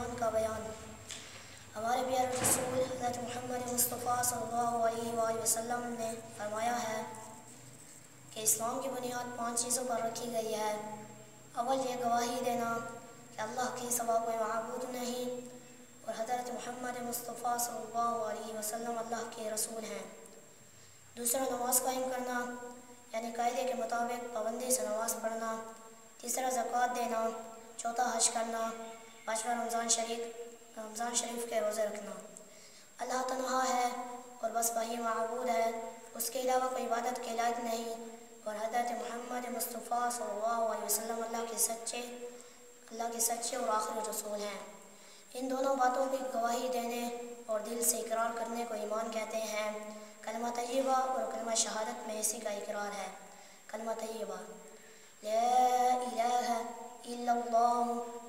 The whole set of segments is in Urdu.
ایمان کا بیان۔ ہمارے پیارے رسول حضرت محمد مصطفیٰ صلی اللہ علیہ وآلہ وسلم نے فرمایا ہے کہ اسلام کی بنیاد 5 چیزوں پر رکھی گئی ہے۔ اول یہ گواہی دینا کہ اللہ کے سوا کوئی معبود نہیں اور حضرت محمد مصطفیٰ صلی اللہ علیہ وسلم اللہ کے رسول ہیں۔ دوسرا نماز قائم کرنا یعنی قاعدے کے مطابق پابندی سے نماز پڑھنا۔ تیسرا زکوٰۃ دینا۔ چوتھا حج کرنا۔ پانچواں رمضان شریف کے روزے رکھنا۔ اللہ تنہا ہے اور بس وہی معبود ہے، اس کے علاوہ کوئی عبادت کے لائق نہیں، اور حضرت محمد مصطفیٰ صلی اللہ علیہ وسلم اللہ کے سچے اور آخری رسول ہیں۔ ان دونوں باتوں کی گواہی دینے اور دل سے اقرار کرنے کو ایمان کہتے ہیں۔ کلمہ طیبہ اور کلمہ شہادت میں اسی کا اقرار ہے۔ کلمہ طیبہ لا الہ الا اللہ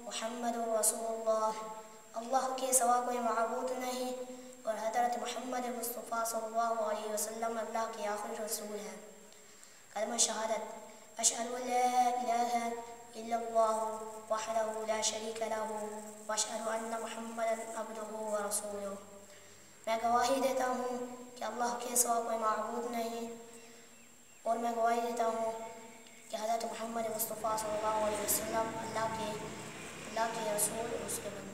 محمد رسول اللہ، اللہ کے سوا کوئی معبود نہیں اور حضرت محمد مصطفیٰ صلی اللہ علیہ وسلم اللہ کے آخری رسول ہیں۔ کلمہ شہادت اشہد ان لا الہ الا اللہ وحدہ لا شریک لہ واشہد ان محمدا عبدہ ورسولہ، میں گواہی دیتا ہوں کہ اللہ کے سوا کوئی معبود نہیں، اور میں گواہی دیتا ہوں کہ حضرت محمد مصطفیٰ صلی اللہ علیہ وسلم اللہ کے رسول اور اس کے بندے